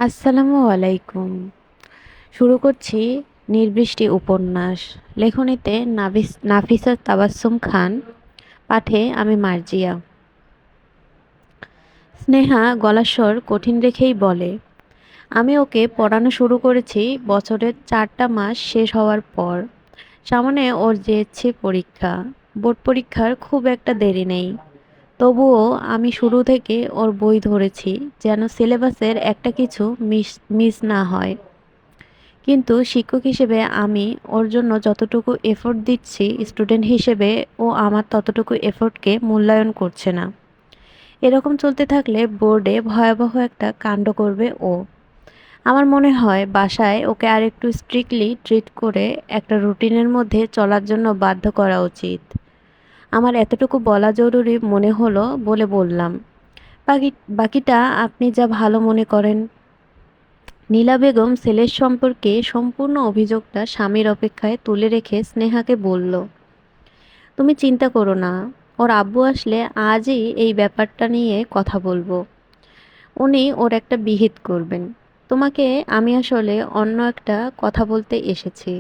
আসসালামু আলাইকুম। শুরু করছি নির্বৃষ্টি উপন্যাস। লেখনীতে নাফিসা তাবাসসুম খান, পাঠে আমি মার্জিয়া। স্নেহা গলার স্বর কঠিন রেখেই বলে, আমি ওকে পড়ানো শুরু করেছি বছরের 4টা মাস শেষ হওয়ার পর। সামনে ওর যে পরীক্ষা, বোর্ড পরীক্ষার খুব একটা দেরি নেই। তবুও আমি শুরু থেকে ওর বই ধরেছি, যেন সিলেবাসের একটা কিছু মিস মিস না হয়। কিন্তু শিক্ষক হিসেবে আমি ওর জন্য যতটুকু এফোর্ট দিচ্ছি, স্টুডেন্ট হিসেবে ও আমার ততটুকু এফোর্টকে মূল্যায়ন করছে না। এরকম চলতে থাকলে বোর্ডে ভয়াবহ একটা কাণ্ড করবে ও। আমার মনে হয় বাসায় ওকে আরেকটু স্ট্রিক্টলি ট্রিট করে একটা রুটিনের মধ্যে চলার জন্য বাধ্য করা উচিত। আমার এতটুকু বলা জরুরি মনে হলো বলে বললাম। বাকি বাকিটা আপনি যা ভালো মনে করেন। নীলা বেগম ছেলের সম্পর্কে সম্পূর্ণ অভিযোগটা স্বামীর অপেক্ষায় তুলে রেখে স্নেহাকে বলল, তুমি চিন্তা করো না, ওর আব্বু আসলে আজই এই ব্যাপারটা নিয়ে কথা বলবো। উনি ওর একটা বিহিত করবেন। তোমাকে আমি আসলে অন্য একটা কথা বলতে এসেছি।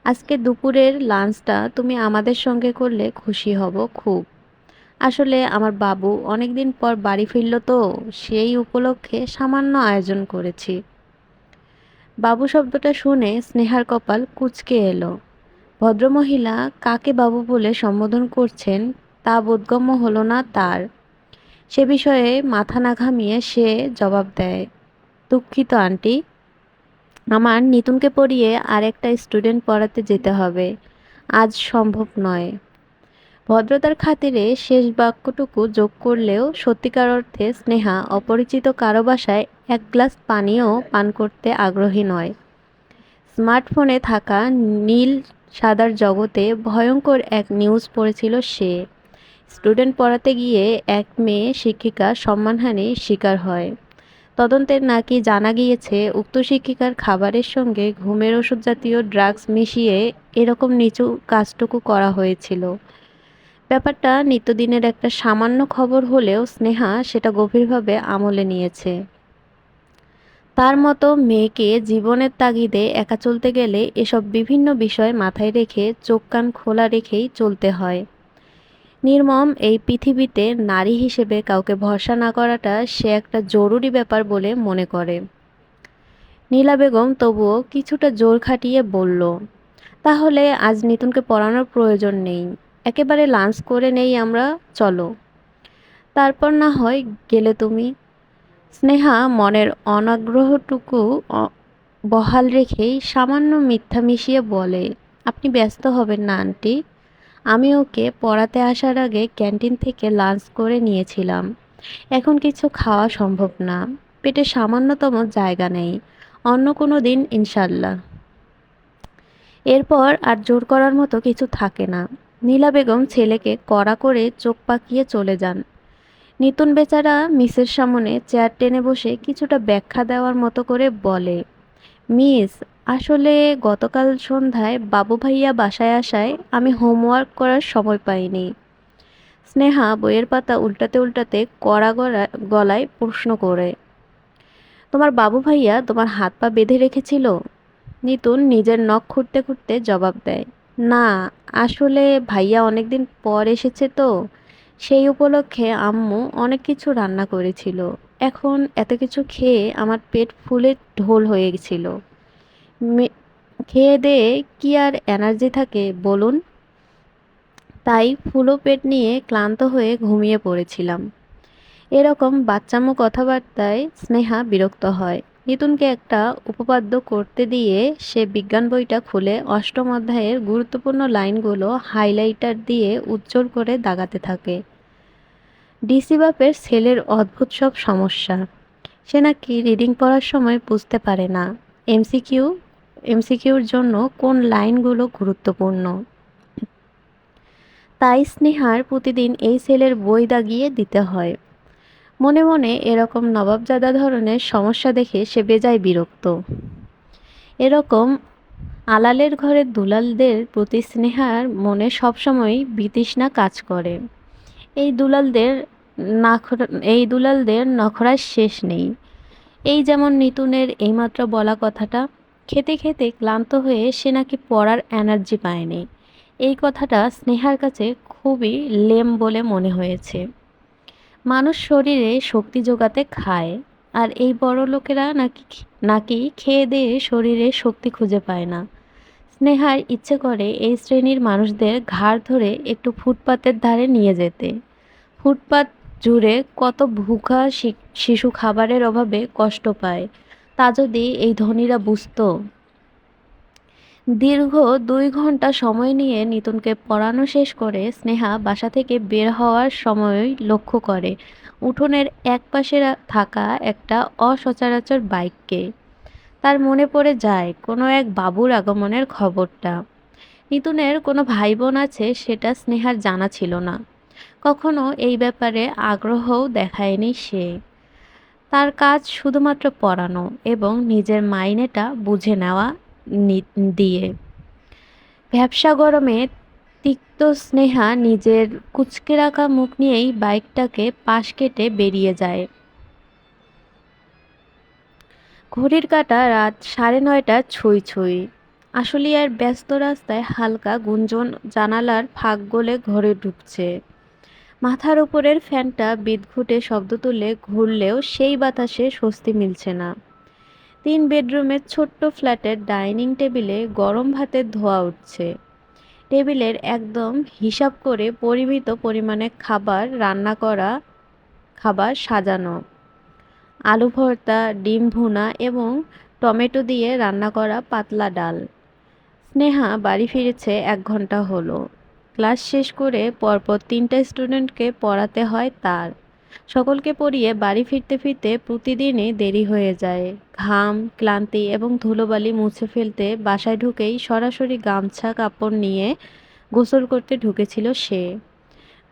আজকে দুপুরের লাঞ্চটা তুমি আমাদের সঙ্গে করলে খুশি হব খুব। আসলে আমার বাবু অনেকদিন পর বাড়ি ফিরল তো, সেই উপলক্ষে সামান্য আয়োজন করেছি। বাবু শব্দটা শুনে স্নেহার কপাল কুঁচকে এলো। ভদ্রমহিলা কাকে বাবু বলে সম্বোধন করছেন তা বোধগম্য হলো না তার। সে বিষয়ে মাথা না ঘামিয়ে সে জবাব দেয়, দুঃখিত আন্টি, আমার নিতুনকে পড়িয়ে আর একটা স্টুডেন্ট পড়াতে যেতে হবে, আজ সম্ভব নয়। ভদ্রতার খাতিরে শেষ বাক্যটুকু যোগ করলেও সত্যিকার অর্থে স্নেহা অপরিচিত কারো বাসায় এক গ্লাস পানিও পান করতে আগ্রহী নয়। স্মার্টফোনে থাকা নীল সাদার জগতে ভয়ঙ্কর এক নিউজ পড়েছিল সে। স্টুডেন্ট পড়াতে গিয়ে এক মেয়ে শিক্ষিকা সম্মানহানির শিকার হয়। তদন্তের নাকি জানা গিয়েছে উক্ত শিক্ষিকার খাবারের সঙ্গে ঘুমের ওষুধ জাতীয় ড্রাগস মিশিয়ে এরকম নিচু কাজটুকু করা হয়েছিল। ব্যাপারটা নিত্যদিনের একটা সামান্য খবর হলেও স্নেহা সেটা গভীরভাবে আমলে নিয়েছে। তার মতো মেয়েকে জীবনের তাগিদে একা চলতে গেলে এসব বিভিন্ন বিষয় মাথায় রেখে চোখ কান খোলা রেখেই চলতে হয়। নির্মম এই পৃথিবীতে নারী হিসেবে কাউকে ভরসা না করাটা সে একটা জরুরি ব্যাপার বলে মনে করে। নীলা বেগম তবুও কিছুটা জোর খাটিয়ে বলল, তাহলে আজ নিতুনকে পড়ানোর প্রয়োজন নেই, একেবারে লাঞ্চ করে নেই আমরা, চলো। তারপর না হয় গেলে তুমি। স্নেহা মনের অনাগ্রহটুকু বহাল রেখেই সামান্য মিথ্যা মিশিয়ে বলে, আপনি ব্যস্ত হবেন না আন্টি, আমি ওকে পড়াতে আসার আগে ক্যান্টিন থেকে লাঞ্চ করে নিয়েছিলাম। এখন কিছু খাওয়া সম্ভব না, পেটে সামান্যতম জায়গা নেই, অন্য কোনো দিন ইনশাল্লাহ। এরপর আর জোর করার মতো কিছু থাকে না। নীলা বেগম ছেলেকে কড়া করে চোখ পাকিয়ে চলে যান। নিতুন বেচারা মিসের সামনে চেয়ার টেনে বসে কিছুটা ব্যাখ্যা দেওয়ার মতো করে বলে, মিস, আসলে গতকাল সন্ধ্যায় বাবু ভাইয়া বাসায় আসায় আমি হোমওয়ার্ক করার সময় পাইনি। স্নেহা বইয়ের পাতা উল্টাতে উল্টাতে কড়া গলায় প্রশ্ন করে, তোমার বাবু ভাইয়া তোমার হাত পা বেঁধে রেখেছিল? নিতুন নিজের নখ খুঁটতে খুঁটতে জবাব দেয়, না, আসলে ভাইয়া অনেকদিন পর এসেছে তো, সেই উপলক্ষে আম্মু অনেক কিছু রান্না করেছিল। এখন এত কিছু খেয়ে আমার পেট ফুলে ঢোল হয়ে গেছিল। খেয়ে দেয়ে কি আর এনার্জি থাকে বলুন? তাই ফুলো পেট নিয়ে ক্লান্ত হয়ে ঘুমিয়ে পড়েছিলাম। এরকম বাচ্চামো কথাবার্তায় স্নেহা বিরক্ত হয়। নিতুনকে একটা উপপাদ্য করতে দিয়ে সে বিজ্ঞান বইটা খুলে অষ্টম অধ্যায়ের গুরুত্বপূর্ণ লাইনগুলো হাইলাইটার দিয়ে উজ্জ্বল করে দাগাতে থাকে। ডিসি বাপের ছেলের অদ্ভুত সব সমস্যা। সে নাকি রিডিং পড়ার সময় বুঝতে পারে না এমসিকিউ এমসিকিউর জন্য কোন লাইনগুলো গুরুত্বপূর্ণ। তাই স্নেহার প্রতিদিন এই ছেলের বই দাগিয়ে দিতে হয়। মনে মনে এরকম নবাবজাদা ধরনের সমস্যা দেখে সে বেজায় বিরক্ত। এরকম আলালের ঘরের দুলালদের প্রতি স্নেহার মনে সবসময় বিতৃষ্ণা কাজ করে। এই দুলালদের নাখরা এই দুলালদের নখরার শেষ নেই। এই যেমন নিতুনের এইমাত্র বলা কথাটা, খেতে খেতে ক্লান্ত হয়ে সে নাকি পড়ার এনার্জি পায়নি। এই কথাটা স্নেহার কাছে খুবই লেম বলে মনে হয়েছে। মানুষ শরীরে শক্তি যোগাতে খায়, আর এই বড় লোকেরা নাকি খেয়ে দিয়ে শরীরে শক্তি খুঁজে পায় না। স্নেহার ইচ্ছে করে এই শ্রেণীর মানুষদের ঘাড় ধরে একটু ফুটপাতের ধারে নিয়ে যেতে। ফুটপাত জুড়ে কত ভুখা শিশু খাবারের অভাবে কষ্ট পায়, তা যদি এই ধনীরা বুঝতো। দীর্ঘ 2 ঘন্টা সময় নিয়ে নিতুনকে পড়ানো শেষ করে স্নেহা বাসা থেকে বের হওয়ার সময় লক্ষ্য করে উঠোনের একপাশে থাকা একটা অসচরাচর বাইককে। তার মনে পড়ে যায় কোনো এক বাবুর আগমনের খবরটা। নিতুনের কোনো ভাই বোন আছে সেটা স্নেহার জানা ছিল না। কখনো এই ব্যাপারে আগ্রহও দেখায়নি সে। তার কাজ শুধুমাত্র পড়ানো এবং নিজের মাইনেটা বুঝে নেওয়া দিয়ে। ভ্যাপসা গরমে তিক্ত স্নেহা নিজের কুঁচকে রাখা মুখ নিয়েই বাইকটাকে পাশ কেটে বেরিয়ে যায়। ঘড়ির কাঁটা রাত 9:30 ছুঁই ছুঁই। আশুলিয়ার ব্যস্ত রাস্তায় হালকা গুঞ্জন জানালার ফাঁক গলে ঘরে ঢুকছে। মাথার উপরের ফ্যানটা বিদঘুটে শব্দ তুলে ঘুরলেও সেই বাতাসে স্বস্তি মিলছে না। 3 বেডরুমের ছোট্ট ফ্ল্যাটের ডাইনিং টেবিলে গরম ভাতের ধোঁয়া উঠছে। টেবিলের একদম হিসাব করে পরিমিত পরিমাণে খাবার সাজানো। আলু ভর্তা, ডিম ভুনা এবং টমেটো দিয়ে রান্না করা পাতলা ডাল। স্নেহা বাড়ি ফিরেছে 1 ঘন্টা হলো। ক্লাস শেষ করে পরপর 3টা স্টুডেন্টকে পড়াতে হয় তার। সকলকে পড়িয়ে বাড়ি ফিরতে ফিরতে প্রতিদিনই দেরি হয়ে যায়। ঘাম, ক্লান্তি এবং ধুলোবালি মুছে ফেলতে বাসায় ঢুকেই সরাসরি গামছা কাপড় নিয়ে গোসল করতে ঢুকেছিল সে।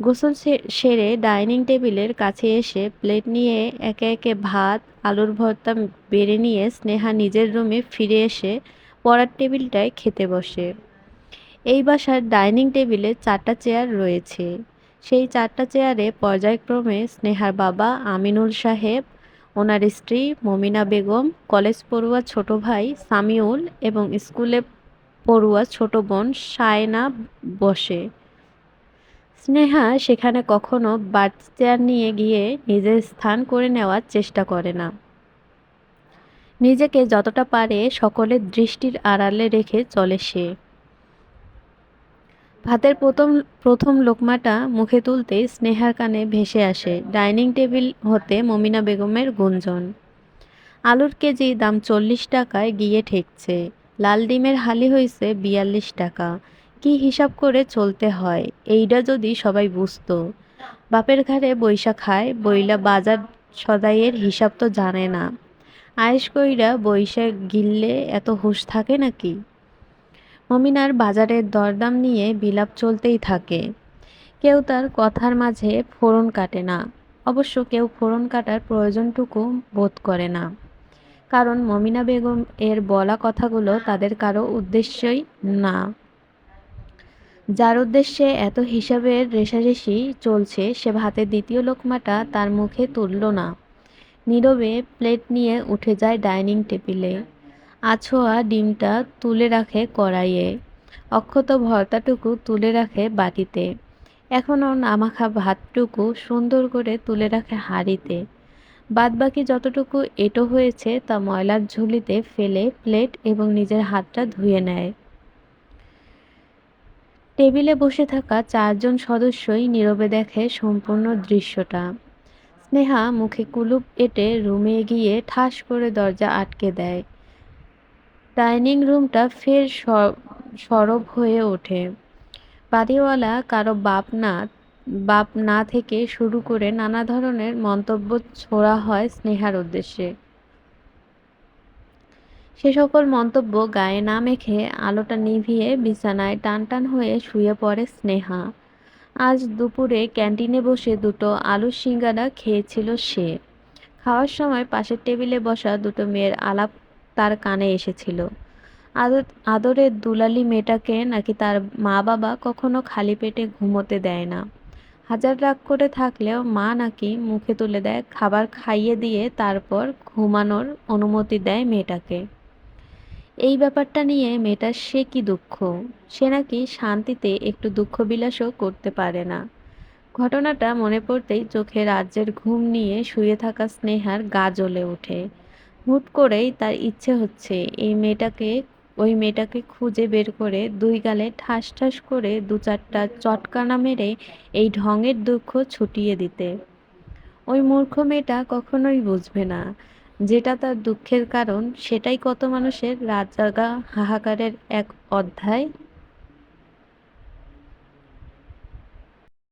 গোসল সেরে ডাইনিং টেবিলের কাছে এসে প্লেট নিয়ে একে একে ভাত, আলুর ভর্তা বেড়ে নিয়ে স্নেহা নিজের রুমে ফিরে এসে পড়ার টেবিলটায় খেতে বসে। এই বাসার ডাইনিং টেবিলে 4টা চেয়ার রয়েছে। সেই 4টা চেয়ারে পর্যায়ক্রমে স্নেহার বাবা আমিনুল সাহেব, ওনার স্ত্রী মমিনা বেগম, কলেজ পড়ুয়া ছোট ভাই সামিউল এবং স্কুলে পড়ুয়া ছোট বোন সায়না বসে। স্নেহা সেখানে কখনো বাড়তি চেয়ার নিয়ে গিয়ে নিজের স্থান করে নেওয়ার চেষ্টা করে না। নিজেকে যতটা পারে সকলের দৃষ্টির আড়ালে রেখে চলে সে। ভাতের প্রথম লোকমাটা মুখে তুলতেই স্নেহার কানে ভেসে আসে ডাইনিং টেবিল হতে মমিনা বেগমের গুঞ্জন। আলুর কেজি দাম 40 টাকায় গিয়ে ঠেকছে। লাল ডিমের হালি হইছে 42 টাকা। কি হিসাব করে চলতে হয় এইটা যদি সবাই বুঝতো। বাপের ঘাড়ে বইসা খায় বইলা বাজার সদাইয়ের হিসাব তো জানে না। আয়েশ কইরা বইসা গিললে এত হুঁশ থাকে নাকি? মমিনার বাজারের দরদাম নিয়ে বিলাপ চলতেই থাকে। কেউ তার কথার মাঝে ফোড়ন কাটে না। অবশ্য কেউ ফোড়ন কাটার প্রয়োজনটুকু বোধ করে না। কারণ মমিনা বেগম এর বলা কথাগুলো তাদের কারো উদ্দেশ্যই না। যার উদ্দেশ্যে এত হিসাবের রেষারেষি চলছে সে ভাতের দ্বিতীয় লোকমাটা তার মুখে তুলল না। নীরবে প্লেট নিয়ে উঠে যায় ডাইনিং টেবিলে। আছোয়া ডিমটা তুলে রাখে কড়াইয়ে। অক্ষত ভর্তাটুকু তুলে রাখে বাটিতে। এখনও নামাখা ভাতটুকু সুন্দর করে তুলে রাখে হাঁড়িতে। বাদবাকি যতটুকু এঁটো হয়েছে তা ময়লার ঝুলিতে ফেলে প্লেট এবং নিজের হাতটা ধুয়ে নেয়। টেবিলে বসে থাকা 4জন সদস্যই নীরবে দেখে সম্পূর্ণ দৃশ্যটা। স্নেহা মুখে কুলুপ এঁটে রুমে গিয়ে ঠাস করে দরজা আটকে দেয়। ডাইনিং রুমটা ফের সরব হয়ে ওঠে। বাড়িওয়ালা কারো বাপ না থেকে শুরু করে নানা ধরনের মন্তব্য ছোড়া হয় স্নেহার উদ্দেশ্যে। সে সকল মন্তব্য গায়ে না মেখে আলোটা নিভিয়ে বিছানায় টানটান হয়ে শুয়ে পড়ে স্নেহা। আজ দুপুরে ক্যান্টিনে বসে 2টো আলুর সিঙ্গারা খেয়েছিল সে। খাওয়ার সময় পাশের টেবিলে বসা 2টো মেয়ের আলাপ তার কানে এসেছিল। আদরের দুলালি মেয়েটাকে নাকি তার মা বাবা কখনো খালি পেটে ঘুমোতে দেয় না। হাজার রাগ করে থাকলেও মা নাকি মুখে তুলে দেয়, খাবার খাইয়ে দিয়ে তারপর ঘুমানোর অনুমতি দেয় মেয়েটাকে। এই ব্যাপারটা নিয়ে মেয়েটার সে কি দুঃখ, সে নাকি শান্তিতে একটু দুঃখ বিলাসও করতে পারে না। ঘটনাটা মনে পড়তেই চোখে রাজ্যের ঘুম নিয়ে শুয়ে থাকা স্নেহার গা জ্বলে ওঠে। হুট করেই তার ইচ্ছে হচ্ছে ওই মেয়েটাকে খুঁজে বের করে দুই গালে ঠাস ঠাস করে দু চারটা চটকানা মেরে এই ঢঙের দুঃখ ছুটিয়ে দিতে। ওই মূর্খ মেয়েটা কখনোই বুঝবে না, যেটা তার দুঃখের কারণ সেটাই কত মানুষের রাত জাগা হাহাকারের এক অধ্যায়।